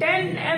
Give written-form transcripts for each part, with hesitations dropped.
10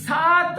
7،